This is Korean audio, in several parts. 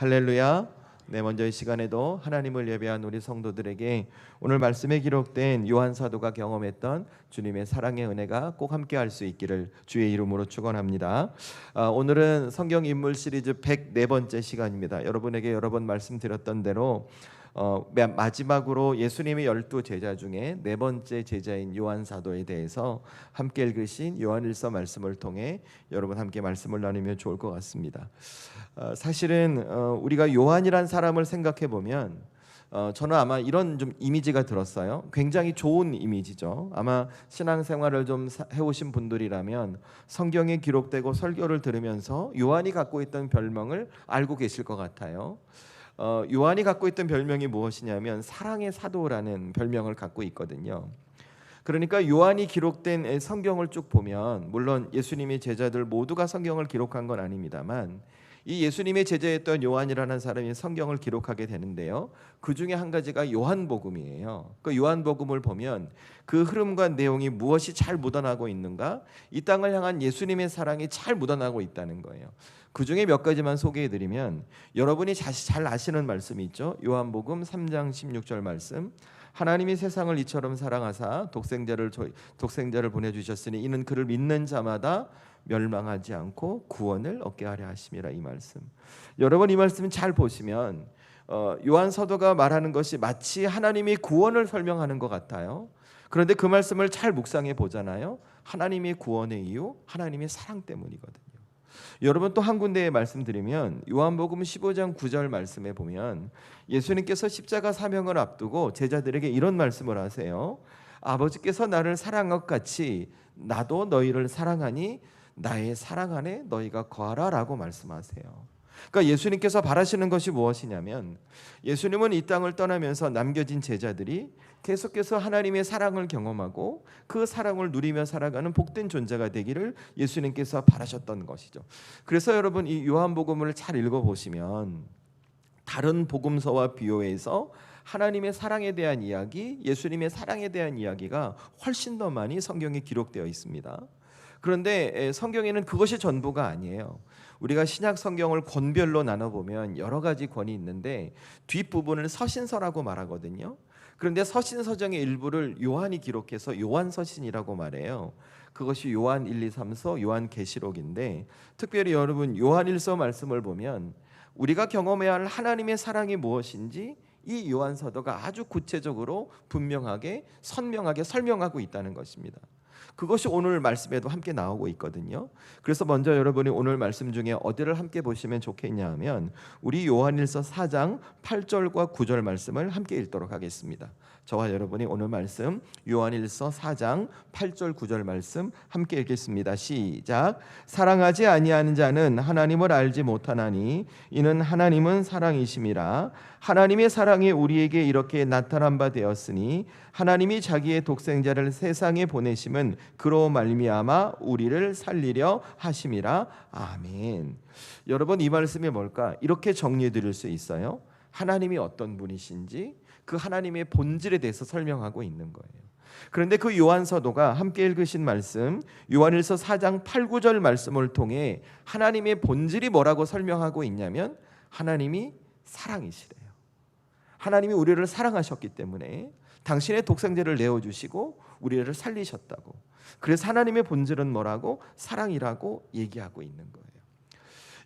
할렐루야. 네, 먼저 이 시간에도 하나님을 예배한 우리 성도들에게 오늘 말씀에 기록된 요한 사도가 경험했던 주님의 사랑의 은혜가 꼭 함께 할 수 있기를 주의 이름으로 축원합니다. 오늘은 성경 인물 시리즈 104번째 시간입니다. 여러분에게 여러 번 말씀드렸던 대로 맨 마지막으로 예수님의 12 제자 중에 네 번째 제자인 요한 사도에 대해서 함께 읽으신 요한일서 말씀을 통해 여러분 함께 말씀을 나누면 좋을 것 같습니다. 사실은 우리가 요한이란 사람을 생각해 보면 저는 아마 이런 좀 이미지가 들었어요. 굉장히 좋은 이미지죠. 아마 신앙생활을 좀 해오신 분들이라면 성경에 기록되고 설교를 들으면서 요한이 갖고 있던 별명을 알고 계실 것 같아요. 요한이 갖고 있던 별명이 무엇이냐면 사랑의 사도라는 별명을 갖고 있거든요. 그러니까 요한이 기록된 성경을 쭉 보면 물론 예수님의 제자들 모두가 성경을 기록한 건 아닙니다만 이 예수님의 제자였던 요한이라는 사람이 성경을 기록하게 되는데요. 그 중에 한 가지가 요한복음이에요. 그 요한복음을 보면 그 흐름과 내용이 무엇이 잘 묻어나고 있는가? 이 땅을 향한 예수님의 사랑이 잘 묻어나고 있다는 거예요. 그 중에 몇 가지만 소개해드리면 여러분이 잘 아시는 말씀이 있죠. 요한복음 3장 16절 말씀. 하나님이 세상을 이처럼 사랑하사 독생자를 보내주셨으니 이는 그를 믿는 자마다 멸망하지 않고 구원을 얻게 하려 하심이라. 이 말씀 여러분 이 말씀 잘 보시면 요한 사도가 말하는 것이 마치 하나님이 구원을 설명하는 것 같아요. 그런데 그 말씀을 잘 묵상해 보잖아요. 하나님의 구원의 이유 하나님의 사랑 때문이거든요. 여러분 또 한 군데에 말씀드리면 요한복음 15장 9절 말씀에 보면 예수님께서 십자가 사명을 앞두고 제자들에게 이런 말씀을 하세요. 아버지께서 나를 사랑한 것 같이 나도 너희를 사랑하니 나의 사랑 안에 너희가 거하라 라고 말씀하세요. 그러니까 예수님께서 바라시는 것이 무엇이냐면 예수님은 이 땅을 떠나면서 남겨진 제자들이 계속해서 하나님의 사랑을 경험하고 그 사랑을 누리며 살아가는 복된 존재가 되기를 예수님께서 바라셨던 것이죠. 그래서 여러분 이 요한복음을 잘 읽어보시면 다른 복음서와 비교해서 하나님의 사랑에 대한 이야기, 예수님의 사랑에 대한 이야기가 훨씬 더 많이 성경에 기록되어 있습니다. 그런데 성경에는 그것이 전부가 아니에요. 우리가 신약 성경을 권별로 나눠보면 여러 가지 권이 있는데 뒷부분을 서신서라고 말하거든요. 그런데 서신서정의 일부를 요한이 기록해서 요한서신이라고 말해요. 그것이 요한 1, 2, 3서 요한계시록인데 특별히 여러분 요한일서 말씀을 보면 우리가 경험해야 할 하나님의 사랑이 무엇인지 이 요한서도가 아주 구체적으로 분명하게 선명하게 설명하고 있다는 것입니다. 그것이 오늘 말씀에도 함께 나오고 있거든요. 그래서 먼저 여러분이 오늘 말씀 중에 어디를 함께 보시면 좋겠냐 하면 우리 요한일서 4장 8절과 9절 말씀을 함께 읽도록 하겠습니다. 저와 여러분이 오늘 말씀 요한일서 4장 8절 9절 말씀 함께 읽겠습니다. 시작. 사랑하지 아니하는 자는 하나님을 알지 못하나니 이는 하나님은 사랑이심이라. 하나님의 사랑이 우리에게 이렇게 나타난 바 되었으니 하나님이 자기의 독생자를 세상에 보내심은 그로 말미암아 우리를 살리려 하심이라. 아멘. 여러분 이 말씀이 뭘까? 이렇게 정리해 드릴 수 있어요. 하나님이 어떤 분이신지 그 하나님의 본질에 대해서 설명하고 있는 거예요. 그런데 그 요한서도가 함께 읽으신 말씀 요한일서 4장 8, 9절 말씀을 통해 하나님의 본질이 뭐라고 설명하고 있냐면 하나님이 사랑이시래요. 하나님이 우리를 사랑하셨기 때문에 당신의 독생자를 내어주시고 우리를 살리셨다고. 그래서 하나님의 본질은 뭐라고? 사랑이라고 얘기하고 있는 거예요.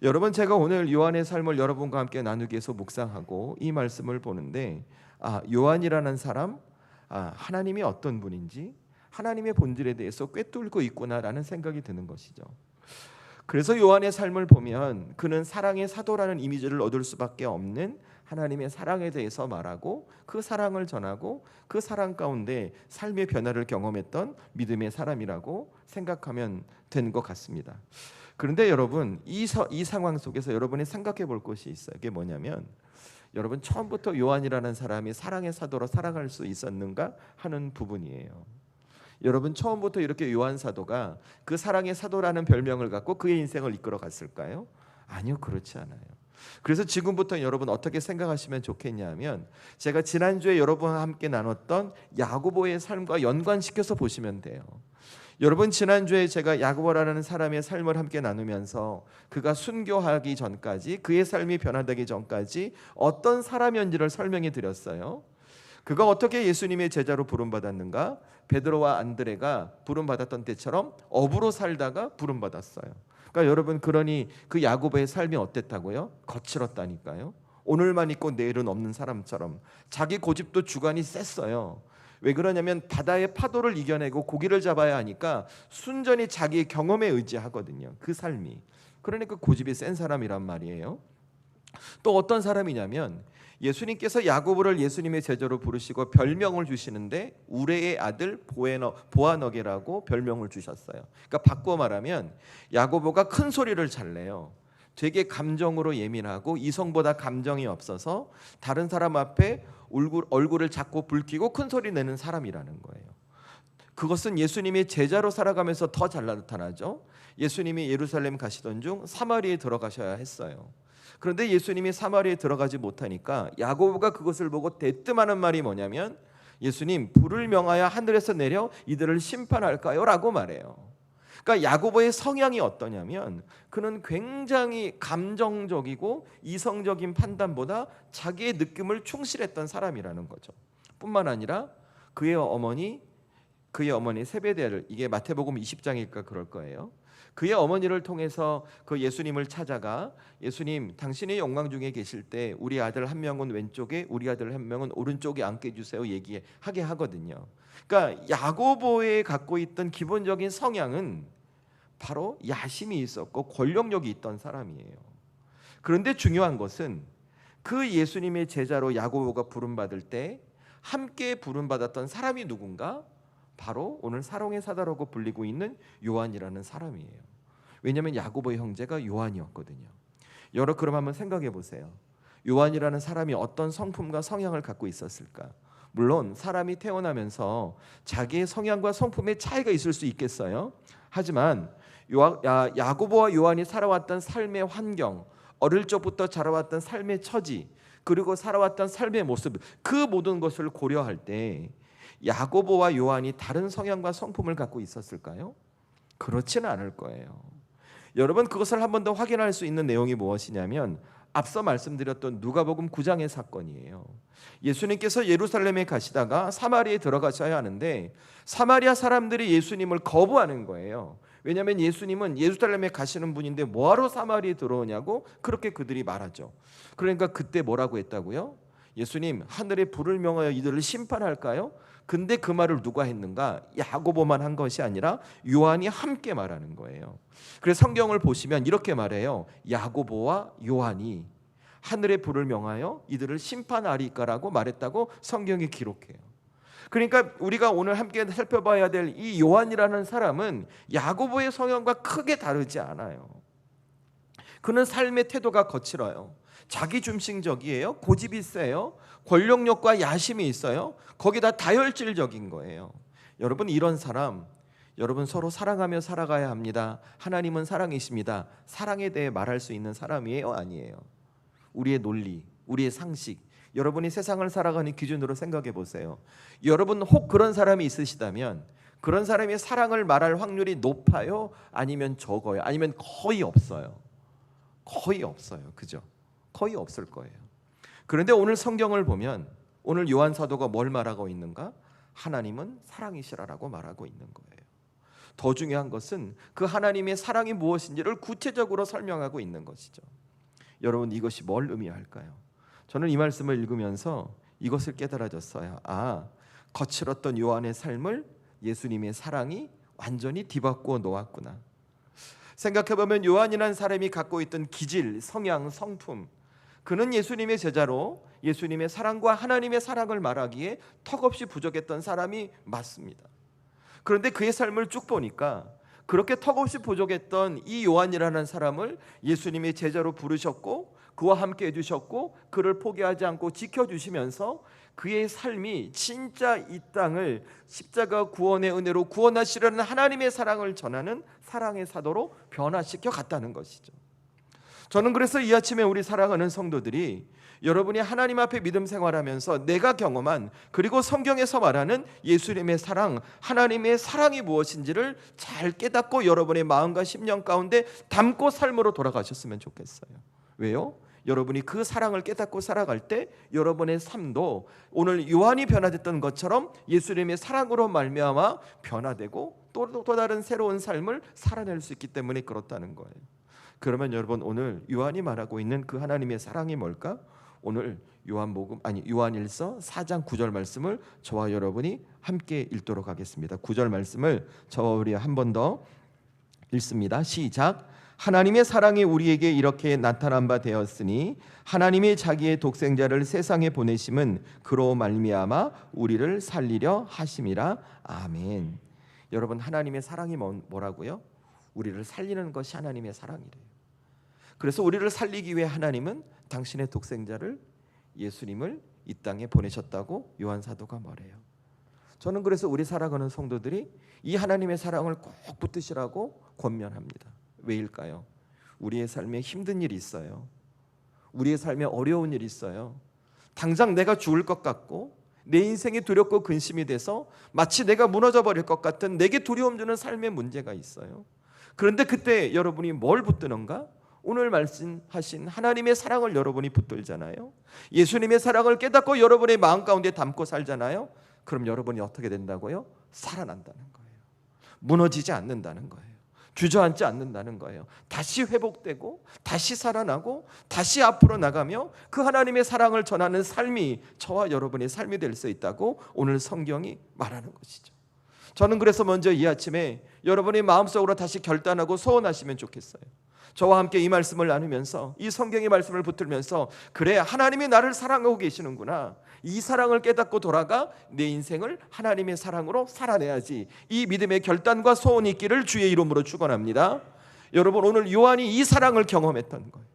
여러분 제가 오늘 요한의 삶을 여러분과 함께 나누기 위해서 묵상하고 이 말씀을 보는데 요한이라는 사람 하나님이 어떤 분인지 하나님의 본질에 대해서 꿰뚫고 있구나라는 생각이 드는 것이죠. 그래서 요한의 삶을 보면 그는 사랑의 사도라는 이미지를 얻을 수밖에 없는 하나님의 사랑에 대해서 말하고 그 사랑을 전하고 그 사랑 가운데 삶의 변화를 경험했던 믿음의 사람이라고 생각하면 되는 것 같습니다. 그런데 여러분 이 상황 속에서 여러분이 생각해 볼 것이 있어요. 그게 뭐냐면 여러분 처음부터 요한이라는 사람이 사랑의 사도로 살아갈 수 있었는가 하는 부분이에요. 여러분 처음부터 이렇게 요한 사도가 그 사랑의 사도라는 별명을 갖고 그의 인생을 이끌어 갔을까요? 아니요, 그렇지 않아요. 그래서 지금부터 여러분 어떻게 생각하시면 좋겠냐면 제가 지난주에 여러분과 함께 나눴던 야고보의 삶과 연관시켜서 보시면 돼요. 여러분, 지난주에 제가 야고보라는 사람의 삶을 함께 나누면서 그가 순교하기 전까지, 그의 삶이 변화되기 전까지 어떤 사람이었는지를 설명해 드렸어요. 그가 어떻게 예수님의 제자로 부름받았는가? 베드로와 안드레가 부름받았던 때처럼 업으로 살다가 부름받았어요. 그러니까 여러분, 그러니 그 야고보의 삶이 어땠다고요? 거칠었다니까요. 오늘만 있고 내일은 없는 사람처럼 자기 고집도 주관이 셌어요. 왜 그러냐면 바다의 파도를 이겨내고 고기를 잡아야 하니까 순전히 자기의 경험에 의지하거든요. 그 삶이. 그러니까 고집이 센 사람이란 말이에요. 또 어떤 사람이냐면, 예수님께서 야고보를 예수님의 제자로 부르시고 별명을 주시는데 우레의 아들 보아너게라고 별명을 주셨어요. 그러니까 바꿔 말하면 야고보가 큰 소리를 잘 내요. 되게 감정으로 예민하고 이성보다 감정이 없어서 다른 사람 앞에 얼굴을 자꾸 붉히고 큰 소리 내는 사람이라는 거예요. 그것은 예수님이 제자로 살아가면서 더 잘 나타나죠. 예수님이 예루살렘 가시던 중 사마리아에 들어가셔야 했어요. 그런데 예수님이 사마리아에 들어가지 못하니까 야고보가 그것을 보고 대뜸하는 말이 뭐냐면, 예수님, 불을 명하여 하늘에서 내려 이들을 심판할까요? 라고 말해요. 그러니까 야고보의 성향이 어떠냐면, 그는 굉장히 감정적이고 이성적인 판단보다 자기의 느낌을 충실했던 사람이라는 거죠. 뿐만 아니라 그의 어머니 세베대를, 이게 마태복음 20장일까 그럴 거예요. 그의 어머니를 통해서 그 예수님을 찾아가, 예수님, 당신의 영광 중에 계실 때 우리 아들 한 명은 왼쪽에, 우리 아들 한 명은 오른쪽에 앉게 해주세요 얘기하게 하거든요. 그러니까 야고보에 갖고 있던 기본적인 성향은 바로 야심이 있었고 권력력이 있던 사람이에요. 그런데 중요한 것은 그 예수님의 제자로 야고보가 부름받을 때 함께 부름받았던 사람이 누군가? 바로 오늘 사롱의 사도라고 불리고 있는 요한이라는 사람이에요. 왜냐하면 야고보의 형제가 요한이었거든요. 여러분, 그럼 한번 생각해 보세요. 요한이라는 사람이 어떤 성품과 성향을 갖고 있었을까? 물론 사람이 태어나면서 자기의 성향과 성품의 차이가 있을 수 있겠어요. 하지만 야고보와 요한이 살아왔던 삶의 환경, 어릴 적부터 자라왔던 삶의 처지, 그리고 살아왔던 삶의 모습, 그 모든 것을 고려할 때 야고보와 요한이 다른 성향과 성품을 갖고 있었을까요? 그렇지는 않을 거예요. 여러분, 그것을 한 번 더 확인할 수 있는 내용이 무엇이냐면 앞서 말씀드렸던 누가복음 9장의 사건이에요. 예수님께서 예루살렘에 가시다가 사마리아에 들어가셔야 하는데 사마리아 사람들이 예수님을 거부하는 거예요. 왜냐하면 예수님은 예루살렘에 가시는 분인데 뭐하러 사마리아에 들어오냐고 그렇게 그들이 말하죠. 그러니까 그때 뭐라고 했다고요? 예수님, 하늘에 불을 명하여 이들을 심판할까요? 근데 그 말을 누가 했는가? 야고보만 한 것이 아니라 요한이 함께 말하는 거예요. 그래서 성경을 보시면 이렇게 말해요. 야고보와 요한이 하늘의 불을 명하여 이들을 심판하리까라고 말했다고 성경이 기록해요. 그러니까 우리가 오늘 함께 살펴봐야 될 이 요한이라는 사람은 야고보의 성향과 크게 다르지 않아요. 그는 삶의 태도가 거칠어요. 자기중심적이에요. 고집이 세요. 권력력과 야심이 있어요. 거기다 다혈질적인 거예요. 여러분, 이런 사람, 여러분 서로 사랑하며 살아가야 합니다. 하나님은 사랑이십니다. 사랑에 대해 말할 수 있는 사람이에요? 아니에요? 우리의 논리, 우리의 상식, 여러분이 세상을 살아가는 기준으로 생각해 보세요. 여러분 혹 그런 사람이 있으시다면 그런 사람이 사랑을 말할 확률이 높아요? 아니면 적어요? 아니면 거의 없어요? 거의 없어요. 그죠? 거의 없을 거예요. 그런데 오늘 성경을 보면 오늘 요한 사도가 뭘 말하고 있는가? 하나님은 사랑이시라라고 말하고 있는 거예요. 더 중요한 것은 그 하나님의 사랑이 무엇인지를 구체적으로 설명하고 있는 것이죠. 여러분, 이것이 뭘 의미할까요? 저는 이 말씀을 읽으면서 이것을 깨달아졌어요. 거칠었던 요한의 삶을 예수님의 사랑이 완전히 뒤바꾸어 놓았구나. 생각해보면 요한이라는 사람이 갖고 있던 기질, 성향, 성품, 그는 예수님의 제자로 예수님의 사랑과 하나님의 사랑을 말하기에 턱없이 부족했던 사람이 맞습니다. 그런데 그의 삶을 쭉 보니까 그렇게 턱없이 부족했던 이 요한이라는 사람을 예수님이 제자로 부르셨고 그와 함께 해주셨고 그를 포기하지 않고 지켜주시면서 그의 삶이 진짜 이 땅을 십자가 구원의 은혜로 구원하시려는 하나님의 사랑을 전하는 사랑의 사도로 변화시켜 갔다는 것이죠. 저는 그래서 이 아침에 우리 사랑하는 성도들이 여러분이 하나님 앞에 믿음 생활하면서 내가 경험한, 그리고 성경에서 말하는 예수님의 사랑, 하나님의 사랑이 무엇인지를 잘 깨닫고 여러분의 마음과 심령 가운데 담고 삶으로 돌아가셨으면 좋겠어요. 왜요? 여러분이 그 사랑을 깨닫고 살아갈 때 여러분의 삶도 오늘 요한이 변화됐던 것처럼 예수님의 사랑으로 말미암아 변화되고 또 다른 새로운 삶을 살아낼 수 있기 때문에 그렇다는 거예요. 그러면 여러분, 오늘 요한이 말하고 있는 그 하나님의 사랑이 뭘까? 오늘 요한일서 4장 9절 말씀을 저와 여러분이 함께 읽도록 하겠습니다. 9절 말씀을 저와 우리 한 번 더 읽습니다. 시작. 하나님의 사랑이 우리에게 이렇게 나타난 바 되었으니 하나님이 자기의 독생자를 세상에 보내심은 그로 말미암아 우리를 살리려 하심이라. 아멘. 여러분, 하나님의 사랑이 뭐라고요? 우리를 살리는 것이 하나님의 사랑이래요. 그래서 우리를 살리기 위해 하나님은 당신의 독생자를, 예수님을 이 땅에 보내셨다고 요한 사도가 말해요. 저는 그래서 우리 살아가는 성도들이 이 하나님의 사랑을 꼭 붙드시라고 권면합니다. 왜일까요? 우리의 삶에 힘든 일이 있어요. 우리의 삶에 어려운 일이 있어요. 당장 내가 죽을 것 같고 내 인생이 두렵고 근심이 돼서 마치 내가 무너져 버릴 것 같은, 내게 두려움 주는 삶의 문제가 있어요. 그런데 그때 여러분이 뭘 붙드는가? 오늘 말씀하신 하나님의 사랑을 여러분이 붙들잖아요. 예수님의 사랑을 깨닫고 여러분의 마음 가운데 담고 살잖아요. 그럼 여러분이 어떻게 된다고요? 살아난다는 거예요. 무너지지 않는다는 거예요. 주저앉지 않는다는 거예요. 다시 회복되고 다시 살아나고 다시 앞으로 나가며 그 하나님의 사랑을 전하는 삶이 저와 여러분의 삶이 될 수 있다고 오늘 성경이 말하는 것이죠. 저는 그래서 먼저 이 아침에 여러분의 마음속으로 다시 결단하고 소원하시면 좋겠어요. 저와 함께 이 말씀을 나누면서, 이 성경의 말씀을 붙들면서, 그래, 하나님이 나를 사랑하고 계시는구나, 이 사랑을 깨닫고 돌아가 내 인생을 하나님의 사랑으로 살아내야지, 이 믿음의 결단과 소원이 있기를 주의 이름으로 축원합니다. 여러분, 오늘 요한이 이 사랑을 경험했던 거예요.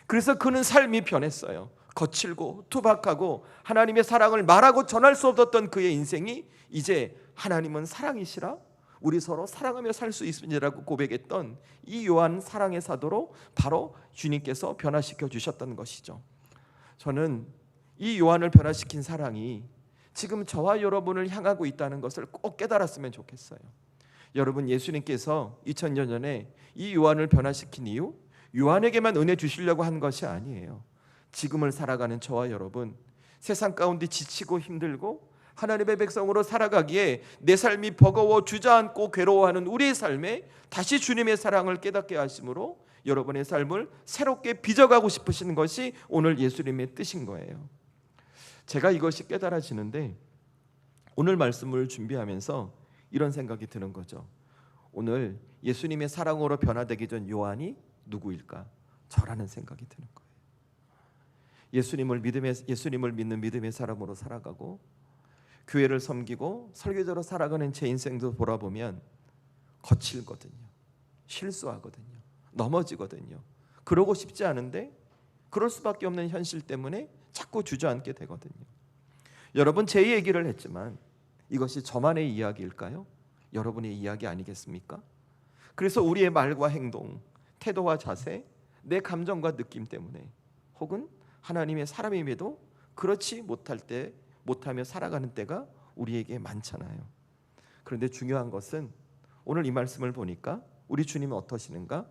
그래서 그는 삶이 변했어요. 거칠고 투박하고 하나님의 사랑을 말하고 전할 수 없었던 그의 인생이 이제 하나님은 사랑이시라, 우리 서로 사랑하며 살 수 있으리라고 고백했던 이 요한 사랑의 사도로 바로 주님께서 변화시켜 주셨던 것이죠. 저는 이 요한을 변화시킨 사랑이 지금 저와 여러분을 향하고 있다는 것을 꼭 깨달았으면 좋겠어요. 여러분, 예수님께서 2000년 전에 이 요한을 변화시킨 이유, 요한에게만 은혜 주시려고 한 것이 아니에요. 지금을 살아가는 저와 여러분, 세상 가운데 지치고 힘들고 하나님의 백성으로 살아가기에 내 삶이 버거워 주저앉고 괴로워하는 우리의 삶에 다시 주님의 사랑을 깨닫게 하심으로 여러분의 삶을 새롭게 빚어가고 싶으신 것이 오늘 예수님의 뜻인 거예요. 제가 이것이 깨달아지는데 오늘 말씀을 준비하면서 이런 생각이 드는 거죠. 오늘 예수님의 사랑으로 변화되기 전 요한이 누구일까? 저라는 생각이 드는 거예요. 예수님을 믿는 믿음의 사람으로 살아가고 교회를 섬기고 설교자로 살아가는 제 인생도 돌아보면 거칠거든요. 실수하거든요. 넘어지거든요. 그러고 싶지 않은데 그럴 수밖에 없는 현실 때문에 자꾸 주저앉게 되거든요. 여러분, 제 얘기를 했지만 이것이 저만의 이야기일까요? 여러분의 이야기 아니겠습니까? 그래서 우리의 말과 행동, 태도와 자세, 내 감정과 느낌 때문에 혹은 하나님의 사람임에도 그렇지 못하며 살아가는 때가 우리에게 많잖아요. 그런데 중요한 것은 오늘 이 말씀을 보니까 우리 주님은 어떠시는가?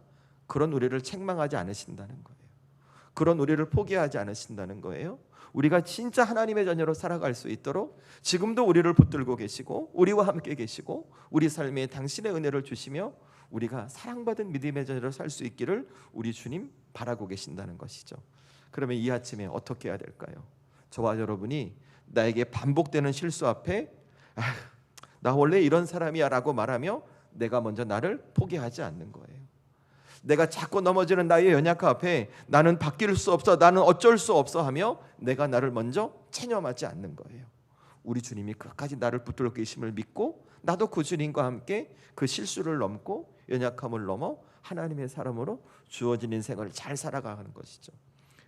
그런 우리를 책망하지 않으신다는 거예요. 그런 우리를 포기하지 않으신다는 거예요. 우리가 진짜 하나님의 자녀로 살아갈 수 있도록 지금도 우리를 붙들고 계시고 우리와 함께 계시고 우리 삶에 당신의 은혜를 주시며 우리가 사랑받은 믿음의 자녀로 살 수 있기를 우리 주님 바라고 계신다는 것이죠. 그러면 이 아침에 어떻게 해야 될까요? 저와 여러분이 나에게 반복되는 실수 앞에 나 원래 이런 사람이야 라고 말하며 내가 먼저 나를 포기하지 않는 거예요. 내가 자꾸 넘어지는 나의 연약함 앞에 나는 바뀔 수 없어, 나는 어쩔 수 없어 하며 내가 나를 먼저 체념하지 않는 거예요. 우리 주님이 끝까지 나를 붙들고 계심을 믿고 나도 그 주님과 함께 그 실수를 넘고 연약함을 넘어 하나님의 사람으로 주어진 인생을 잘 살아가는 것이죠.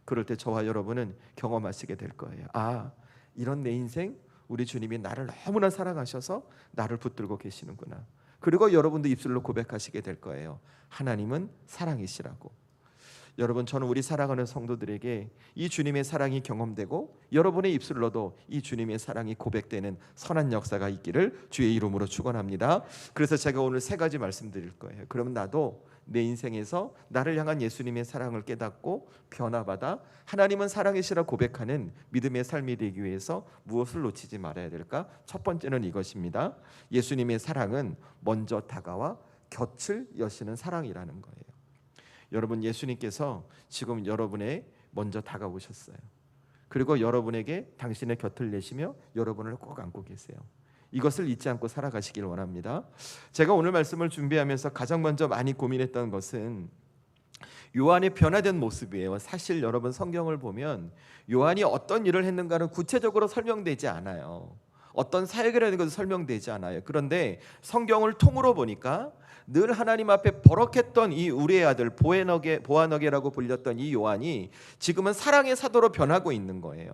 그럴 때 저와 여러분은 경험하시게 될 거예요. 아, 이런 내 인생 우리 주님이 나를 너무나 사랑하셔서 나를 붙들고 계시는구나. 그리고 여러분도 입술로 고백하시게 될 거예요. 하나님은 사랑이시라고. 여러분, 저는 우리 사랑하는 성도들에게 이 주님의 사랑이 경험되고 여러분의 입술로도 이 주님의 사랑이 고백되는 선한 역사가 있기를 주의 이름으로 축원합니다. 그래서 제가 오늘 세 가지 말씀드릴 거예요. 그러면 나도 내 인생에서 나를 향한 예수님의 사랑을 깨닫고 변화받아 하나님은 사랑이시라 고백하는 믿음의 삶이 되기 위해서 무엇을 놓치지 말아야 될까? 첫 번째는 이것입니다. 예수님의 사랑은 먼저 다가와 곁을 여시는 사랑이라는 거예요. 여러분, 예수님께서 지금 여러분의 먼저 다가오셨어요. 그리고 여러분에게 당신의 곁을 내시며 여러분을 꼭 안고 계세요. 이것을 잊지 않고 살아가시길 원합니다. 제가 오늘 말씀을 준비하면서 가장 먼저 많이 고민했던 것은 요한의 변화된 모습이에요. 사실 여러분, 성경을 보면 요한이 어떤 일을 했는가는 구체적으로 설명되지 않아요. 어떤 사역이라는 것도 설명되지 않아요. 그런데 성경을 통으로 보니까 늘 하나님 앞에 버럭했던 이 우리의 아들 보아너게라고 불렸던 이 요한이 지금은 사랑의 사도로 변하고 있는 거예요.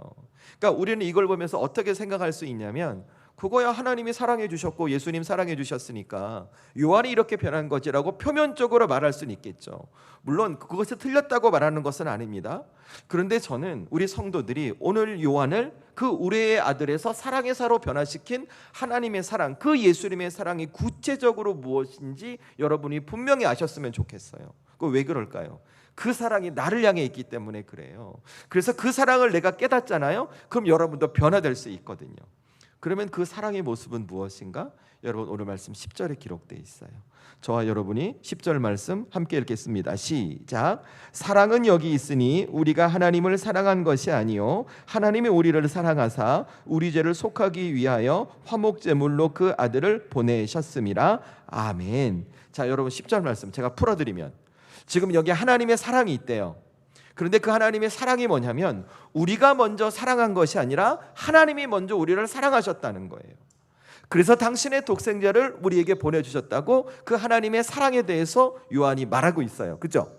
그러니까 우리는 이걸 보면서 어떻게 생각할 수 있냐면, 그거야 하나님이 사랑해 주셨고 예수님 사랑해 주셨으니까 요한이 이렇게 변한 거지라고 표면적으로 말할 수는 있겠죠. 물론 그것이 틀렸다고 말하는 것은 아닙니다. 그런데 저는 우리 성도들이 오늘 요한을 그 우리의 아들에서 사랑의 사로 변화시킨 하나님의 사랑, 그 예수님의 사랑이 구체적으로 무엇인지 여러분이 분명히 아셨으면 좋겠어요. 왜 그럴까요? 그 사랑이 나를 향해 있기 때문에 그래요. 그래서 그 사랑을 내가 깨닫잖아요. 그럼 여러분도 변화될 수 있거든요. 그러면 그 사랑의 모습은 무엇인가? 여러분, 오늘 말씀 10절에 기록되어 있어요. 저와 여러분이 10절 말씀 함께 읽겠습니다. 시작. 사랑은 여기 있으니 우리가 하나님을 사랑한 것이 아니요 하나님이 우리를 사랑하사 우리 죄를 속하기 위하여 화목제물로 그 아들을 보내셨음이라. 아멘. 자, 여러분, 10절 말씀 제가 풀어드리면, 지금 여기 하나님의 사랑이 있대요. 그런데 그 하나님의 사랑이 뭐냐면 우리가 먼저 사랑한 것이 아니라 하나님이 먼저 우리를 사랑하셨다는 거예요. 그래서 당신의 독생자를 우리에게 보내주셨다고 그 하나님의 사랑에 대해서 요한이 말하고 있어요. 그죠?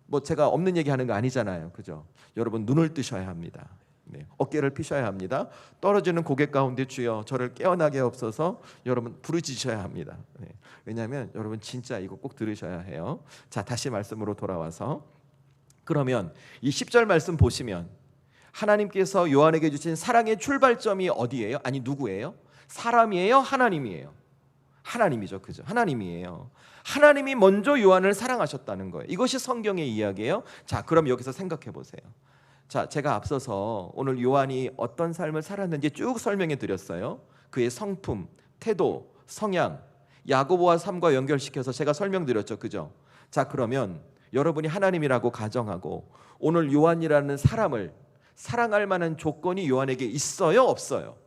뭐 제가 없는 얘기하는 거 아니잖아요. 그죠? 여러분, 눈을 뜨셔야 합니다. 네, 어깨를 피셔야 합니다. 떨어지는 고개 가운데 주여 저를 깨어나게 없어서 여러분 부르짖으셔야 합니다. 네, 왜냐하면 여러분 진짜 이거 꼭 들으셔야 해요. 자, 다시 말씀으로 돌아와서, 그러면 이 10절 말씀 보시면 하나님께서 요한에게 주신 사랑의 출발점이 어디예요? 아니, 누구예요? 사람이에요? 하나님이에요? 하나님이죠. 그죠? 하나님이에요. 하나님이 먼저 요한을 사랑하셨다는 거예요. 이것이 성경의 이야기예요. 자, 그럼 여기서 생각해 보세요. 자, 제가 앞서서 오늘 요한이 어떤 삶을 살았는지 쭉 설명해 드렸어요. 그의 성품, 태도, 성향, 야고보와 삶과 연결시켜서 제가 설명드렸죠. 그죠? 자, 그러면 여러분이 하나님이라고 가정하고 오늘 요한이라는 사람을 사랑할 만한 조건이 요한에게 있어요? 없어요?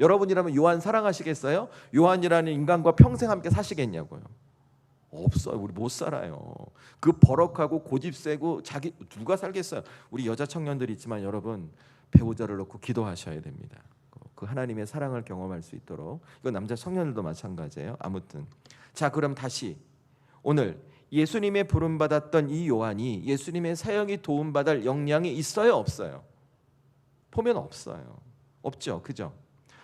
여러분이라면 요한 사랑하시겠어요? 요한이라는 인간과 평생 함께 사시겠냐고요? 없어요. 우리 못 살아요. 그 버럭하고 고집세고 자기 누가 살겠어요? 우리 여자 청년들이 있지만 여러분, 배우자를 놓고 기도하셔야 됩니다. 그 하나님의 사랑을 경험할 수 있도록. 이건 남자 청년들도 마찬가지예요. 아무튼, 자, 그럼 다시 오늘 예수님의 부름받았던 이 요한이 예수님의 사역이 도움받을 역량이 있어요? 없어요? 보면 없어요. 없죠. 그죠?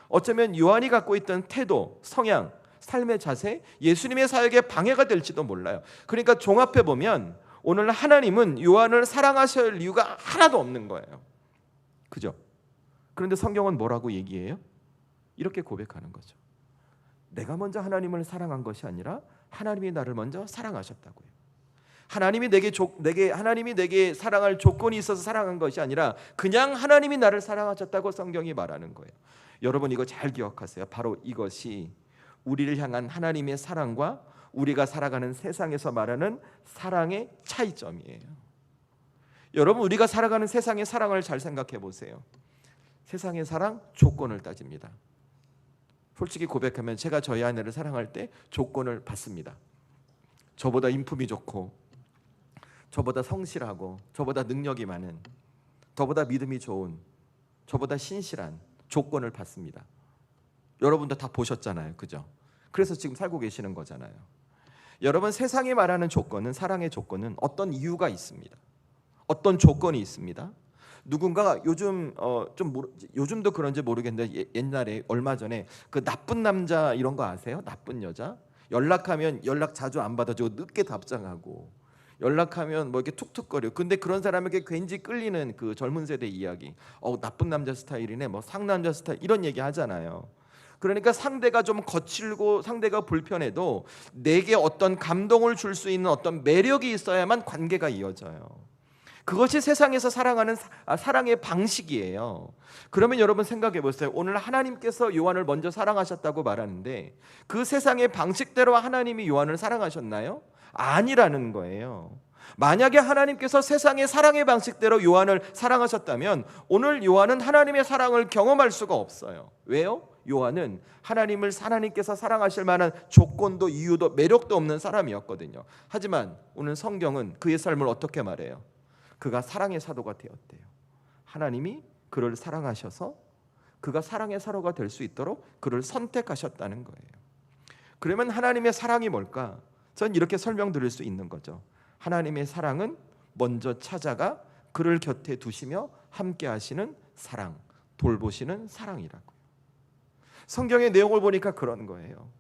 어쩌면 요한이 갖고 있던 태도, 성향, 삶의 자세, 예수님의 사역에 방해가 될지도 몰라요. 그러니까 종합해 보면 오늘 하나님은 요한을 사랑하셔야 할 이유가 하나도 없는 거예요. 그죠? 그런데 성경은 뭐라고 얘기해요? 이렇게 고백하는 거죠. 내가 먼저 하나님을 사랑한 것이 아니라 하나님이 나를 먼저 사랑하셨다고요. 하나님이 내게 사랑할 조건이 있어서 사랑한 것이 아니라 그냥 하나님이 나를 사랑하셨다고 성경이 말하는 거예요. 여러분, 이거 잘 기억하세요. 바로 이것이 우리를 향한 하나님의 사랑과 우리가 살아가는 세상에서 말하는 사랑의 차이점이에요. 여러분, 우리가 살아가는 세상의 사랑을 잘 생각해 보세요. 세상의 사랑, 조건을 따집니다. 솔직히 고백하면 제가 저희 아내를 사랑할 때 조건을 받습니다. 저보다 인품이 좋고, 저보다 성실하고, 저보다 능력이 많은, 저보다 믿음이 좋은, 저보다 신실한 조건을 받습니다. 여러분도 다 보셨잖아요. 그죠? 그래서 지금 살고 계시는 거잖아요. 여러분, 세상이 말하는 조건은, 사랑의 조건은 어떤 이유가 있습니다. 어떤 조건이 있습니다. 누군가가 요즘도 그런지 모르겠는데 옛날에 얼마 전에 그 나쁜 남자 이런 거 아세요? 나쁜 여자? 연락하면 연락 자주 안 받아주고 늦게 답장하고 연락하면 뭐 이렇게 툭툭거려. 근데 그런 사람에게 괜히 끌리는 그 젊은 세대 이야기. 나쁜 남자 스타일이네. 뭐 상남자 스타일 이런 얘기 하잖아요. 그러니까 상대가 좀 거칠고 상대가 불편해도 내게 어떤 감동을 줄 수 있는 어떤 매력이 있어야만 관계가 이어져요. 그것이 세상에서 사랑하는 사랑의 방식이에요. 그러면 여러분 생각해 보세요. 오늘 하나님께서 요한을 먼저 사랑하셨다고 말하는데 그 세상의 방식대로 하나님이 요한을 사랑하셨나요? 아니라는 거예요. 만약에 하나님께서 세상의 사랑의 방식대로 요한을 사랑하셨다면 오늘 요한은 하나님의 사랑을 경험할 수가 없어요. 왜요? 요한은 하나님께서 사랑하실 만한 조건도 이유도 매력도 없는 사람이었거든요. 하지만 오늘 성경은 그의 삶을 어떻게 말해요? 그가 사랑의 사도가 되었대요. 하나님이 그를 사랑하셔서 그가 사랑의 사도가 될 수 있도록 그를 선택하셨다는 거예요. 그러면 하나님의 사랑이 뭘까? 전 이렇게 설명드릴 수 있는 거죠. 하나님의 사랑은 먼저 찾아가 그를 곁에 두시며 함께 하시는 사랑, 돌보시는 사랑이라고요. 성경의 내용을 보니까 그런 거예요.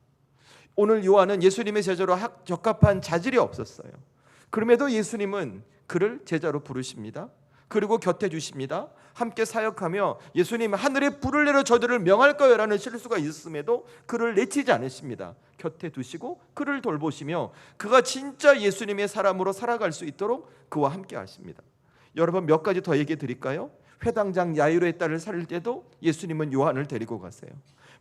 오늘 요한은 예수님의 제자로 적합한 자질이 없었어요. 그럼에도 예수님은 그를 제자로 부르십니다. 그리고 곁에 주십니다. 함께 사역하며 예수님 하늘에 불을 내려 저들을 명할 거요라는 실수가 있음에도 그를 내치지 않으십니다. 곁에 두시고 그를 돌보시며 그가 진짜 예수님의 사람으로 살아갈 수 있도록 그와 함께 하십니다. 여러분 몇 가지 더 얘기해 드릴까요? 회당장 야이로의 딸을 살릴 때도 예수님은 요한을 데리고 가세요.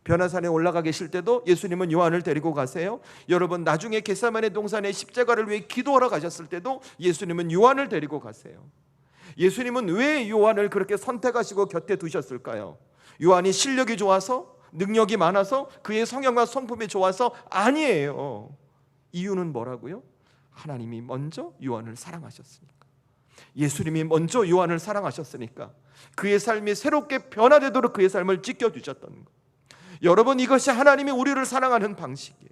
변화산에 올라가 계실 때도 예수님은 요한을 데리고 가세요. 여러분 나중에 겟세마네 동산에 십자가를 위해 기도하러 가셨을 때도 예수님은 요한을 데리고 가세요. 예수님은 왜 요한을 그렇게 선택하시고 곁에 두셨을까요? 요한이 실력이 좋아서 능력이 많아서 그의 성형과 성품이 좋아서 아니에요. 이유는 뭐라고요? 하나님이 먼저 요한을 사랑하셨으니까. 예수님이 먼저 요한을 사랑하셨으니까 그의 삶이 새롭게 변화되도록 그의 삶을 지켜주셨던 거예요. 여러분 이것이 하나님이 우리를 사랑하는 방식이에요.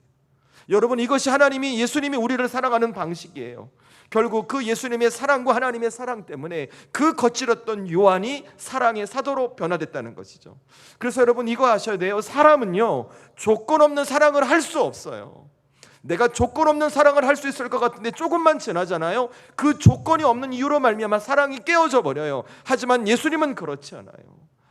여러분 이것이 예수님이 우리를 사랑하는 방식이에요. 결국 그 예수님의 사랑과 하나님의 사랑 때문에 그 거칠었던 요한이 사랑의 사도로 변화됐다는 것이죠. 그래서 여러분 이거 아셔야 돼요. 사람은요 조건 없는 사랑을 할 수 없어요. 내가 조건 없는 사랑을 할 수 있을 것 같은데 조금만 지나잖아요. 그 조건이 없는 이유로 말미암아 사랑이 깨어져 버려요. 하지만 예수님은 그렇지 않아요.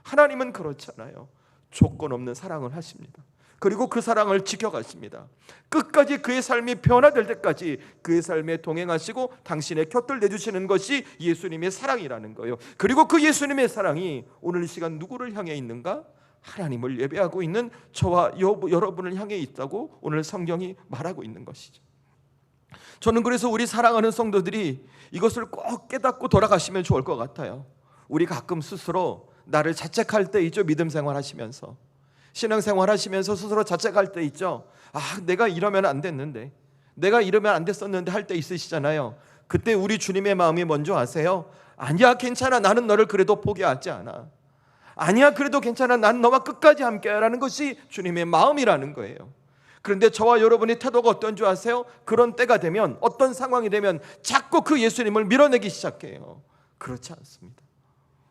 하나님은 그렇지 않아요. 조건 없는 사랑을 하십니다. 그리고 그 사랑을 지켜가십니다. 끝까지 그의 삶이 변화될 때까지 그의 삶에 동행하시고 당신의 곁을 내주시는 것이 예수님의 사랑이라는 거예요. 그리고 그 예수님의 사랑이 오늘 이 시간 누구를 향해 있는가? 하나님을 예배하고 있는 저와 여러분을 향해 있다고 오늘 성경이 말하고 있는 것이죠. 저는 그래서 우리 사랑하는 성도들이 이것을 꼭 깨닫고 돌아가시면 좋을 것 같아요. 우리 가끔 스스로 나를 자책할 때 있죠. 믿음 생활하시면서 신앙생활 하시면서 스스로 자책할 때 있죠. 내가 이러면 안 됐는데, 내가 이러면 안 됐었는데 할 때 있으시잖아요. 그때 우리 주님의 마음이 먼저 아세요. 아니야 괜찮아, 나는 너를 그래도 포기하지 않아. 아니야 그래도 괜찮아, 난 너와 끝까지 함께하라는 것이 주님의 마음이라는 거예요. 그런데 저와 여러분의 태도가 어떤 줄 아세요? 그런 때가 되면, 어떤 상황이 되면 자꾸 그 예수님을 밀어내기 시작해요. 그렇지 않습니다.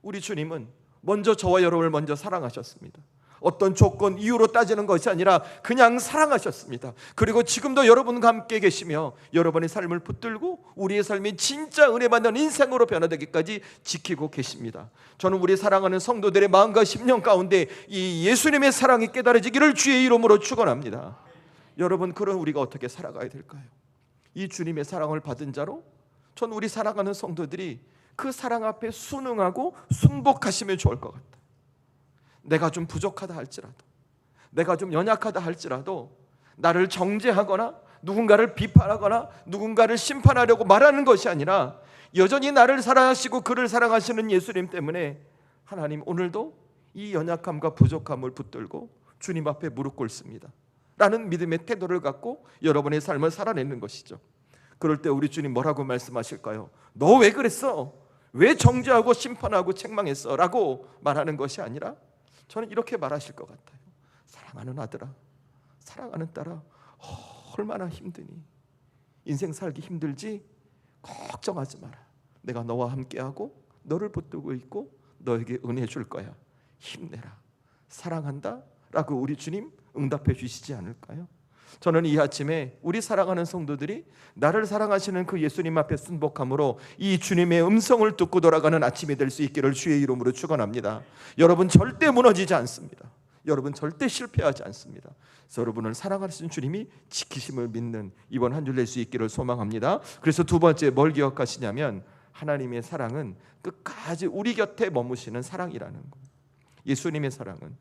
우리 주님은 먼저 저와 여러분을 먼저 사랑하셨습니다. 어떤 조건, 이유로 따지는 것이 아니라 그냥 사랑하셨습니다. 그리고 지금도 여러분과 함께 계시며 여러분의 삶을 붙들고 우리의 삶이 진짜 은혜받는 인생으로 변화되기까지 지키고 계십니다. 저는 우리 사랑하는 성도들의 마음과 심령 가운데 이 예수님의 사랑이 깨달아지기를 주의 이름으로 축원합니다. 여러분, 그런 우리가 어떻게 살아가야 될까요? 이 주님의 사랑을 받은 자로 전 우리 사랑하는 성도들이 그 사랑 앞에 순응하고 순복하시면 좋을 것 같아요. 내가 좀 부족하다 할지라도, 내가 좀 연약하다 할지라도 나를 정죄하거나 누군가를 비판하거나 누군가를 심판하려고 말하는 것이 아니라 여전히 나를 사랑하시고 그를 사랑하시는 예수님 때문에 하나님 오늘도 이 연약함과 부족함을 붙들고 주님 앞에 무릎 꿇습니다 라는 믿음의 태도를 갖고 여러분의 삶을 살아내는 것이죠. 그럴 때 우리 주님 뭐라고 말씀하실까요? 너 왜 그랬어? 왜 정죄하고 심판하고 책망했어? 라고 말하는 것이 아니라 저는 이렇게 말하실 것 같아요. 사랑하는 아들아, 사랑하는 딸아, 얼마나 힘드니? 인생 살기 힘들지? 걱정하지 마라. 내가 너와 함께하고 너를 붙들고 있고 너에게 은혜 줄 거야. 힘내라. 사랑한다 라고 우리 주님 응답해 주시지 않을까요? 저는 이 아침에 우리 사랑하는 성도들이 나를 사랑하시는 그 예수님 앞에 순복함으로 이 주님의 음성을 듣고 돌아가는 아침이 될 수 있기를 주의 이름으로 축원합니다. 여러분 절대 무너지지 않습니다. 여러분 절대 실패하지 않습니다. 그래서 여러분을 사랑하시는 주님이 지키심을 믿는 이번 한 주 될 수 있기를 소망합니다. 그래서 두 번째 뭘 기억하시냐면 하나님의 사랑은 끝까지 우리 곁에 머무시는 사랑이라는 거예요. 예수님의 사랑은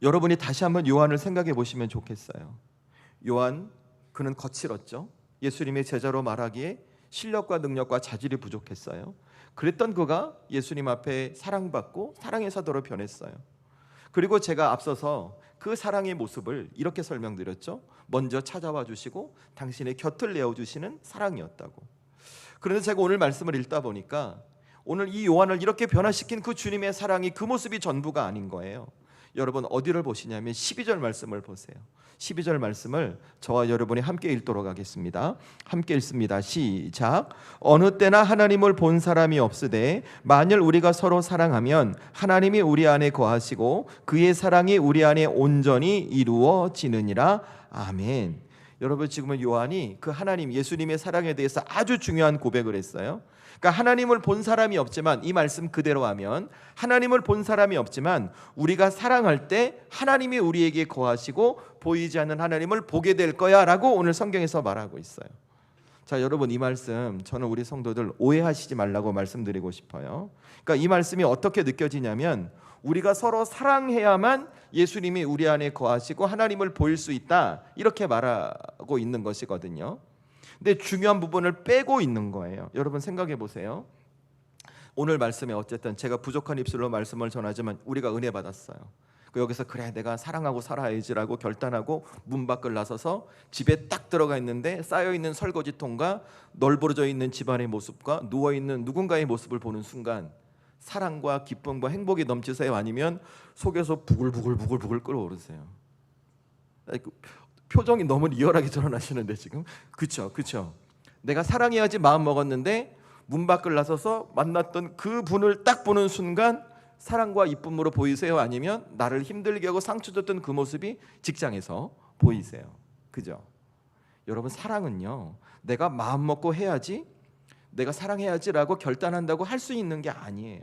여러분이 다시 한번 요한을 생각해 보시면 좋겠어요. 요한 그는 거칠었죠. 예수님의 제자로 말하기에 실력과 능력과 자질이 부족했어요. 그랬던 그가 예수님 앞에 사랑받고 사랑의 사도로 변했어요. 그리고 제가 앞서서 그 사랑의 모습을 이렇게 설명드렸죠. 먼저 찾아와 주시고 당신의 곁을 내어주시는 사랑이었다고. 그런데 제가 오늘 말씀을 읽다 보니까 오늘 이 요한을 이렇게 변화시킨 그 주님의 사랑이 그 모습이 전부가 아닌 거예요. 여러분 어디를 보시냐면 12절 말씀을 보세요. 12절 말씀을 저와 여러분이 함께 읽도록 하겠습니다. 함께 읽습니다. 시작. 어느 때나 하나님을 본 사람이 없으되 만일 우리가 서로 사랑하면 하나님이 우리 안에 거하시고 그의 사랑이 우리 안에 온전히 이루어지느니라. 아멘. 여러분 지금은 요한이 그 하나님 예수님의 사랑에 대해서 아주 중요한 고백을 했어요. 그러니까 하나님을 본 사람이 없지만 이 말씀 그대로 하면 하나님을 본 사람이 없지만 우리가 사랑할 때 하나님이 우리에게 거하시고 보이지 않는 하나님을 보게 될 거야 라고 오늘 성경에서 말하고 있어요. 자 여러분 이 말씀 저는 우리 성도들 오해하시지 말라고 말씀드리고 싶어요. 그러니까 이 말씀이 어떻게 느껴지냐면 우리가 서로 사랑해야만 예수님이 우리 안에 거하시고 하나님을 보일 수 있다 이렇게 말하고 있는 것이거든요. 근데 중요한 부분을 빼고 있는 거예요. 여러분 생각해 보세요. 오늘 말씀에 어쨌든 제가 부족한 입술로 말씀을 전하지만 우리가 은혜 받았어요. 여기서 그래 내가 사랑하고 살아야지라고 결단하고 문 밖을 나서서 집에 딱 들어가 있는데 쌓여있는 설거지통과 널브러져 있는 집안의 모습과 누워있는 누군가의 모습을 보는 순간 사랑과 기쁨과 행복이 넘치세요? 아니면 속에서 부글부글 끓어오르세요? 표정이 너무 리얼하게 드러나시는데 지금 그쵸? 내가 사랑해야지 마음 먹었는데 문 밖을 나서서 만났던 그 분을 딱 보는 순간 사랑과 이쁨으로 보이세요? 아니면 나를 힘들게 하고 상처 줬던 그 모습이 직장에서 보이세요? 그죠? 여러분 사랑은요 내가 마음 먹고 해야지 내가 사랑해야지라고 결단한다고 할 수 있는 게 아니에요.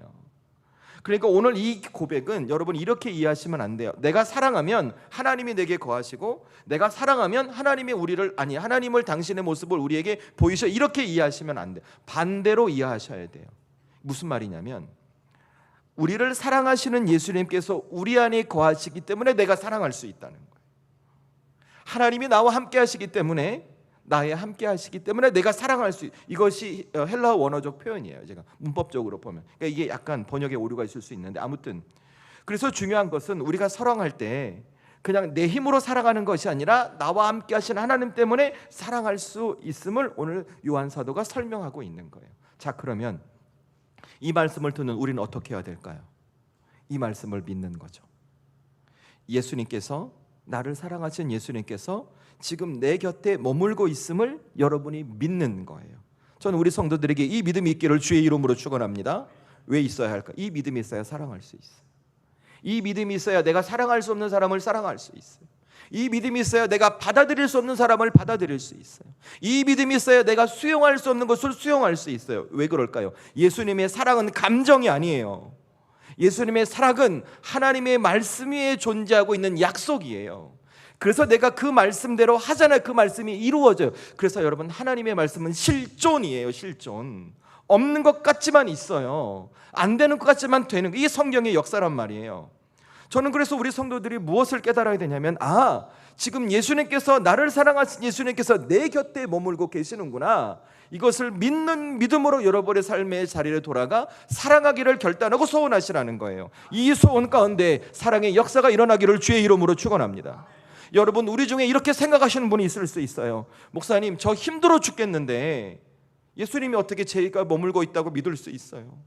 그러니까 오늘 이 고백은 여러분 이렇게 이해하시면 안 돼요. 내가 사랑하면 하나님이 내게 거하시고 내가 사랑하면 하나님을 당신의 모습을 우리에게 보이셔 이렇게 이해하시면 안 돼요. 반대로 이해하셔야 돼요. 무슨 말이냐면 우리를 사랑하시는 예수님께서 우리 안에 거하시기 때문에 내가 사랑할 수 있다는 거예요. 하나님이 나와 함께 하시기 때문에 나에 함께 하시기 때문에 내가 사랑할 수 이것이 헬라어 원어적 표현이에요. 제가 문법적으로 보면 그러니까 이게 약간 번역에 오류가 있을 수 있는데 아무튼 그래서 중요한 것은 우리가 사랑할 때 그냥 내 힘으로 살아가는 것이 아니라 나와 함께 하신 하나님 때문에 사랑할 수 있음을 오늘 요한 사도가 설명하고 있는 거예요. 자 그러면 이 말씀을 듣는 우리는 어떻게 해야 될까요? 이 말씀을 믿는 거죠. 예수님께서 나를 사랑하신 예수님께서 지금 내 곁에 머물고 있음을 여러분이 믿는 거예요. 저는 우리 성도들에게 이 믿음이 있기를 주의 이름으로 축원합니다. 왜 있어야 할까? 이 믿음이 있어야 사랑할 수 있어요. 이 믿음이 있어야 내가 사랑할 수 없는 사람을 사랑할 수 있어요. 이 믿음이 있어야 내가 받아들일 수 없는 사람을 받아들일 수 있어요. 이 믿음이 있어야 내가 수용할 수 없는 것을 수용할 수 있어요. 왜 그럴까요? 예수님의 사랑은 감정이 아니에요. 예수님의 사랑은 하나님의 말씀 위에 존재하고 있는 약속이에요. 그래서 내가 그 말씀대로 하잖아요. 그 말씀이 이루어져요. 그래서 여러분 하나님의 말씀은 실존이에요. 실존. 없는 것 같지만 있어요. 안 되는 것 같지만 되는 이게 성경의 역사란 말이에요. 저는 그래서 우리 성도들이 무엇을 깨달아야 되냐면 지금 예수님께서 나를 사랑하신 예수님께서 내 곁에 머물고 계시는구나. 이것을 믿는 믿음으로 여러분의 삶의 자리에 돌아가 사랑하기를 결단하고 소원하시라는 거예요. 이 소원 가운데 사랑의 역사가 일어나기를 주의 이름으로 축원합니다. 여러분 우리 중에 이렇게 생각하시는 분이 있을 수 있어요. 목사님 저 힘들어 죽겠는데 예수님이 어떻게 제가 머물고 있다고 믿을 수 있어요?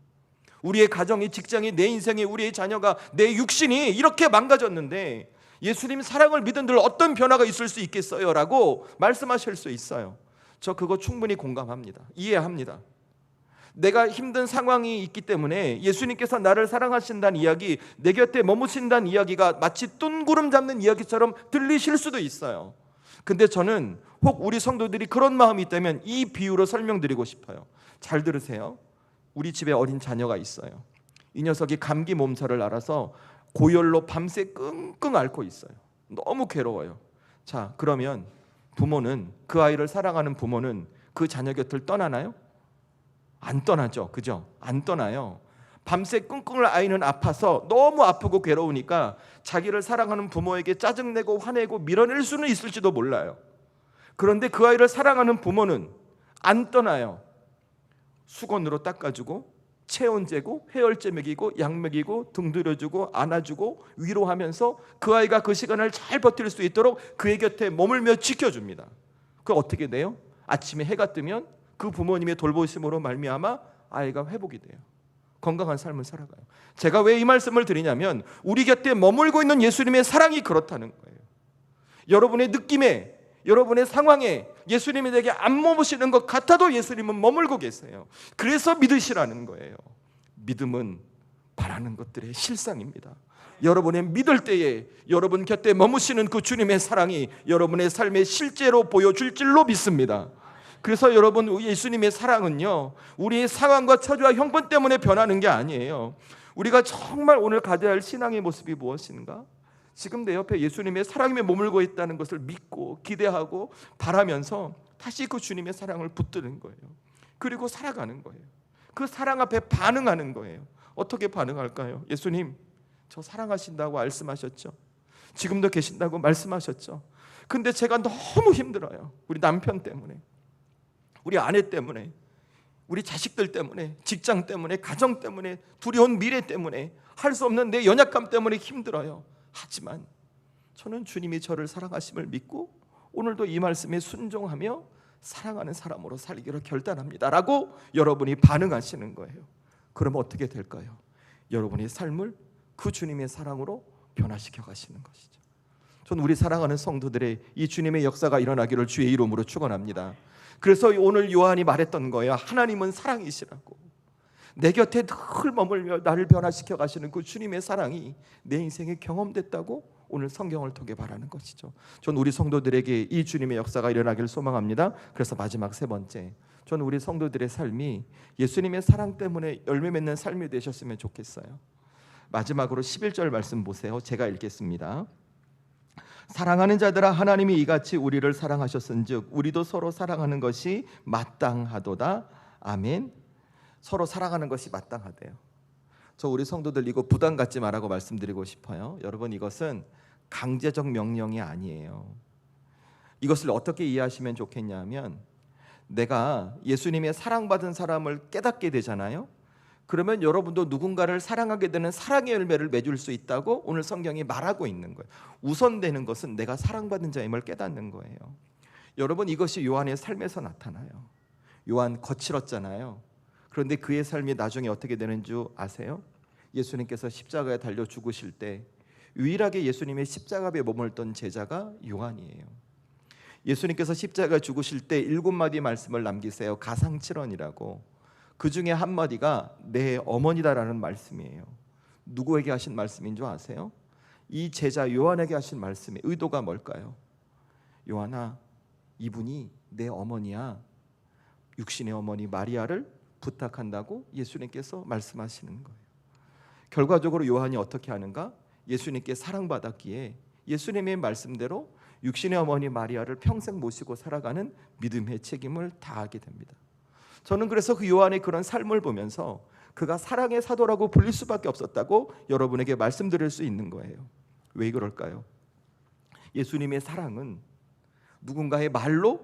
우리의 가정이 직장이 내 인생이 우리의 자녀가 내 육신이 이렇게 망가졌는데 예수님 사랑을 믿은들 어떤 변화가 있을 수 있겠어요? 라고 말씀하실 수 있어요. 저 그거 충분히 공감합니다. 이해합니다. 내가 힘든 상황이 있기 때문에 예수님께서 나를 사랑하신다는 이야기, 내 곁에 머무신다는 이야기가 마치 뜬구름 잡는 이야기처럼 들리실 수도 있어요. 근데 저는 혹 우리 성도들이 그런 마음이 있다면 이 비유로 설명드리고 싶어요. 잘 들으세요. 우리 집에 어린 자녀가 있어요. 이 녀석이 감기 몸살을 앓아서 고열로 밤새 끙끙 앓고 있어요. 너무 괴로워요. 자, 그러면 부모는, 그 아이를 사랑하는 부모는 그 자녀 곁을 떠나나요? 안 떠나죠. 그죠? 안 떠나요. 밤새 끙끙을 아이는 아파서 너무 아프고 괴로우니까 자기를 사랑하는 부모에게 짜증내고 화내고 밀어낼 수는 있을지도 몰라요. 그런데 그 아이를 사랑하는 부모는 안 떠나요. 수건으로 닦아주고 체온 재고 해열제 먹이고 약 먹이고 등 들여주고 안아주고 위로하면서 그 아이가 그 시간을 잘 버틸 수 있도록 그의 곁에 머물며 지켜줍니다. 그 어떻게 돼요? 아침에 해가 뜨면 그 부모님의 돌보심으로 말미암아 아이가 회복이 돼요. 건강한 삶을 살아가요. 제가 왜 이 말씀을 드리냐면 우리 곁에 머물고 있는 예수님의 사랑이 그렇다는 거예요. 여러분의 느낌에, 여러분의 상황에 예수님이 내게 안 머무시는 것 같아도 예수님은 머물고 계세요. 그래서 믿으시라는 거예요. 믿음은 바라는 것들의 실상입니다. 여러분의 믿을 때에 여러분 곁에 머무시는 그 주님의 사랑이 여러분의 삶에 실제로 보여줄 줄로 믿습니다. 그래서 여러분, 예수님의 사랑은요, 우리의 상황과 처지와 형편 때문에 변하는 게 아니에요. 우리가 정말 오늘 가져야 할 신앙의 모습이 무엇인가? 지금 내 옆에 예수님의 사랑이 머물고 있다는 것을 믿고 기대하고 바라면서 다시 그 주님의 사랑을 붙드는 거예요. 그리고 살아가는 거예요. 그 사랑 앞에 반응하는 거예요. 어떻게 반응할까요? 예수님, 저 사랑하신다고 말씀하셨죠. 지금도 계신다고 말씀하셨죠. 근데 제가 너무 힘들어요. 우리 남편 때문에, 우리 아내 때문에, 우리 자식들 때문에, 직장 때문에, 가정 때문에, 두려운 미래 때문에, 할 수 없는 내 연약감 때문에 힘들어요. 하지만 저는 주님이 저를 사랑하심을 믿고 오늘도 이 말씀에 순종하며 사랑하는 사람으로 살기로 결단합니다 라고 여러분이 반응하시는 거예요. 그러면 어떻게 될까요? 여러분의 삶을 그 주님의 사랑으로 변화시켜 가시는 것이죠. 저는 우리 사랑하는 성도들의 이 주님의 역사가 일어나기를 주의 이름으로 축원합니다. 그래서 오늘 요한이 말했던 거예요. 하나님은 사랑이시라고. 내 곁에 늘 머물며 나를 변화시켜 가시는 그 주님의 사랑이 내 인생에 경험됐다고 오늘 성경을 통해 바라는 것이죠. 전 우리 성도들에게 이 주님의 역사가 일어나기를 소망합니다. 그래서 마지막 세 번째, 저는 우리 성도들의 삶이 예수님의 사랑 때문에 열매 맺는 삶이 되셨으면 좋겠어요. 마지막으로 11절 말씀 보세요. 제가 읽겠습니다. 사랑하는 자들아, 하나님이 이같이 우리를 사랑하셨은즉 우리도 서로 사랑하는 것이 마땅하도다. 아멘. 서로 사랑하는 것이 마땅하대요. 저 우리 성도들 이거 부담 갖지 말라고 말씀드리고 싶어요. 여러분, 이것은 강제적 명령이 아니에요. 이것을 어떻게 이해하시면 좋겠냐면, 내가 예수님의 사랑받은 사람을 깨닫게 되잖아요. 그러면 여러분도 누군가를 사랑하게 되는 사랑의 열매를 맺을 수 있다고 오늘 성경이 말하고 있는 거예요. 우선되는 것은 내가 사랑받은 자임을 깨닫는 거예요. 여러분, 이것이 요한의 삶에서 나타나요. 요한 거칠었잖아요. 그런데 그의 삶이 나중에 어떻게 되는 줄 아세요? 예수님께서 십자가에 달려 죽으실 때 유일하게 예수님의 십자가에 머물던 제자가 요한이에요. 예수님께서 십자가에 죽으실 때 7마디 말씀을 남기세요. 가상칠언이라고. 그 중에 한마디가 내 어머니다라는 말씀이에요. 누구에게 하신 말씀인 줄 아세요? 이 제자 요한에게 하신 말씀의 의도가 뭘까요? 요한아, 이분이 내 어머니야. 육신의 어머니 마리아를 부탁한다고 예수님께서 말씀하시는 거예요. 결과적으로 요한이 어떻게 하는가? 예수님께 사랑받았기에 예수님의 말씀대로 육신의 어머니 마리아를 평생 모시고 살아가는 믿음의 책임을 다하게 됩니다. 저는 그래서 그 요한의 그런 삶을 보면서 그가 사랑의 사도라고 불릴 수밖에 없었다고 여러분에게 말씀드릴 수 있는 거예요. 왜 그럴까요? 예수님의 사랑은 누군가의 말로,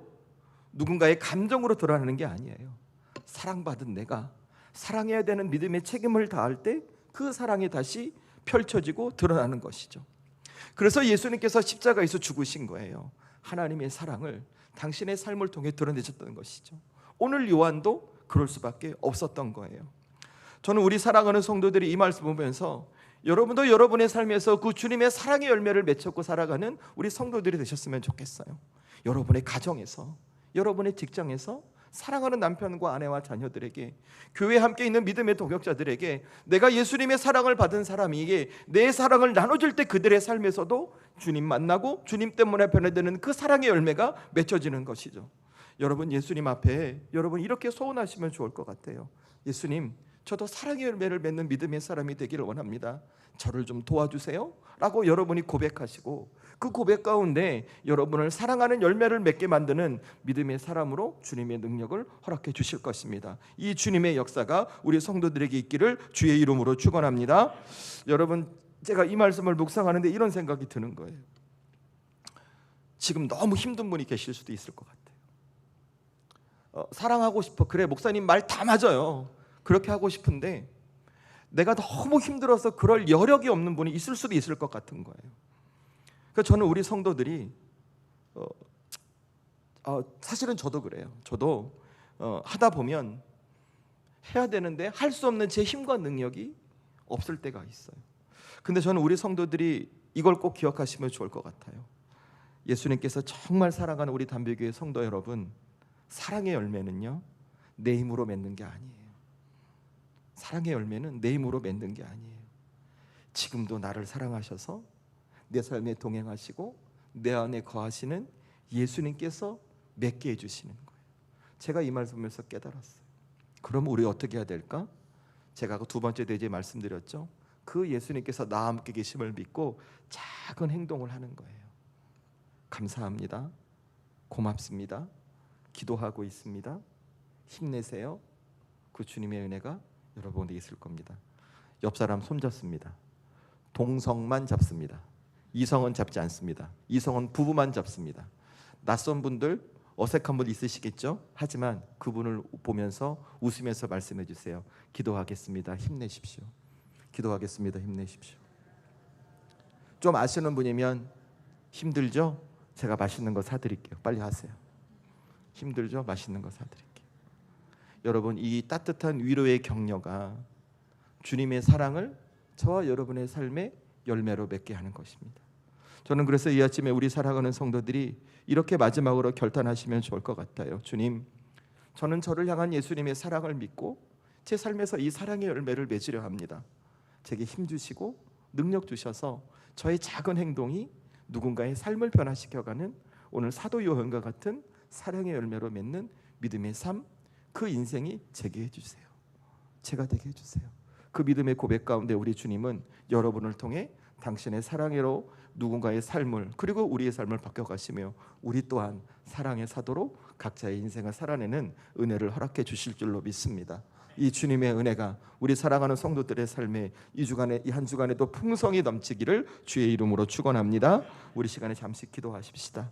누군가의 감정으로 드러나는 게 아니에요. 사랑받은 내가 사랑해야 되는 믿음의 책임을 다할 때 그 사랑이 다시 펼쳐지고 드러나는 것이죠. 그래서 예수님께서 십자가에서 죽으신 거예요. 하나님의 사랑을 당신의 삶을 통해 드러내셨던 것이죠. 오늘 요한도 그럴 수밖에 없었던 거예요. 저는 우리 사랑하는 성도들이 이 말씀 보면서 여러분도 여러분의 삶에서 그 주님의 사랑의 열매를 맺고 살아가는 우리 성도들이 되셨으면 좋겠어요. 여러분의 가정에서, 여러분의 직장에서, 사랑하는 남편과 아내와 자녀들에게, 교회에 함께 있는 믿음의 동역자들에게, 내가 예수님의 사랑을 받은 사람에게 내 사랑을 나눠줄 때 그들의 삶에서도 주님 만나고 주님 때문에 변화되는 그 사랑의 열매가 맺혀지는 것이죠. 여러분, 예수님 앞에 여러분 이렇게 소원하시면 좋을 것 같아요. 예수님, 저도 사랑의 열매를 맺는 믿음의 사람이 되기를 원합니다. 저를 좀 도와주세요 라고 여러분이 고백하시고, 그 고백 가운데 여러분을 사랑하는 열매를 맺게 만드는 믿음의 사람으로 주님의 능력을 허락해 주실 것입니다. 이 주님의 역사가 우리 성도들에게 있기를 주의 이름으로 축원합니다. 여러분, 제가 이 말씀을 묵상하는데 이런 생각이 드는 거예요. 지금 너무 힘든 분이 계실 수도 있을 것 같아요. 사랑하고 싶어. 그래, 목사님 말 다 맞아요. 그렇게 하고 싶은데 내가 너무 힘들어서 그럴 여력이 없는 분이 있을 수도 있을 것 같은 거예요. 그래서 저는 우리 성도들이 사실은 저도 그래요. 저도 하다 보면 해야 되는데 할 수 없는 제 힘과 능력이 없을 때가 있어요. 근데 저는 우리 성도들이 이걸 꼭 기억하시면 좋을 것 같아요. 예수님께서 정말 사랑하는 우리 담배교회 성도 여러분, 사랑의 열매는요, 내 힘으로 맺는 게 아니에요. 사랑의 열매는 내 힘으로 맺는 게 아니에요. 지금도 나를 사랑하셔서 내 삶에 동행하시고 내 안에 거하시는 예수님께서 맺게 해주시는 거예요. 제가 이 말씀에서 깨달았어요. 그럼 우리 어떻게 해야 될까? 제가 두 번째 대지에 말씀드렸죠. 그 예수님께서 나와 함께 계심을 믿고 작은 행동을 하는 거예요. 감사합니다. 고맙습니다. 기도하고 있습니다. 힘내세요. 그 주님의 은혜가 여러분에게 있을 겁니다. 옆 사람 손잡습니다. 동성만 잡습니다. 이성은 잡지 않습니다. 이성은 부부만 잡습니다. 낯선 분들, 어색한 분 있으시겠죠? 하지만 그분을 보면서 웃으면서 말씀해 주세요. 기도하겠습니다. 힘내십시오. 기도하겠습니다. 힘내십시오. 좀 아시는 분이면 힘들죠? 제가 맛있는 거 사드릴게요. 빨리 하세요. 힘들죠? 맛있는 거 사드릴게요. 여러분, 이 따뜻한 위로의 격려가 주님의 사랑을 저와 여러분의 삶의 열매로 맺게 하는 것입니다. 저는 그래서 이 아침에 우리 사랑하는 성도들이 이렇게 마지막으로 결단하시면 좋을 것 같아요. 주님, 저는 저를 향한 예수님의 사랑을 믿고 제 삶에서 이 사랑의 열매를 맺으려 합니다. 제게 힘 주시고 능력 주셔서 저의 작은 행동이 누군가의 삶을 변화시켜가는 오늘 사도 요한과 같은 사랑의 열매로 맺는 믿음의 삶, 그 인생이 제게 해주세요. 제가 되게 해주세요. 그 믿음의 고백 가운데 우리 주님은 여러분을 통해 당신의 사랑으로 누군가의 삶을, 그리고 우리의 삶을 바꿔가시며 우리 또한 사랑의 사도로 각자의 인생을 살아내는 은혜를 허락해 주실 줄로 믿습니다. 이 주님의 은혜가 우리 사랑하는 성도들의 삶에 이 주간에, 이 한 주간에도 풍성히 넘치기를 주의 이름으로 축원합니다. 우리 시간에 잠시 기도하십시다.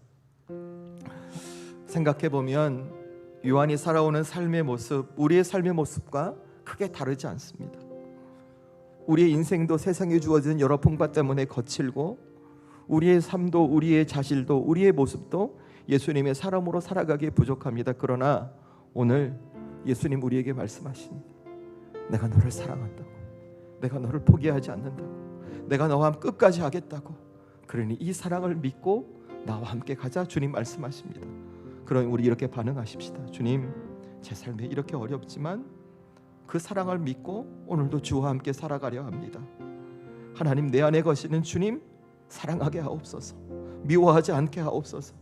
생각해보면 요한이 살아오는 삶의 모습, 우리의 삶의 모습과 크게 다르지 않습니다. 우리의 인생도 세상에 주어진 여러 풍파 때문에 거칠고, 우리의 삶도, 우리의 자질도, 우리의 모습도 예수님의 사람으로 살아가기에 부족합니다. 그러나 오늘 예수님 우리에게 말씀하십니다. 내가 너를 사랑한다고, 내가 너를 포기하지 않는다고, 내가 너와 함께 끝까지 하겠다고. 그러니 이 사랑을 믿고 나와 함께 가자, 주님 말씀하십니다. 그럼 우리 이렇게 반응하십시다. 주님, 제 삶에 이렇게 어렵지만 그 사랑을 믿고 오늘도 주와 함께 살아가려 합니다. 하나님, 내 안에 거시는 주님 사랑하게 하옵소서. 미워하지 않게 하옵소서.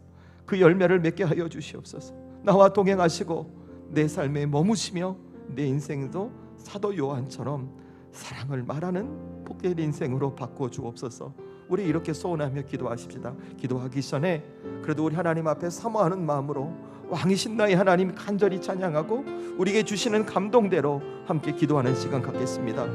그 열매를 맺게 하여 주시옵소서. 나와 동행하시고 내 삶에 머무시며 내 인생도 사도 요한처럼 사랑을 말하는 복된 인생으로 바꿔 주옵소서. 우리 이렇게 소원하며 기도하십시다. 기도하기 전에 그래도 우리 하나님 앞에 사모하는 마음으로 왕이신 나의 하나님 간절히 찬양하고 우리에게 주시는 감동대로 함께 기도하는 시간 갖겠습니다.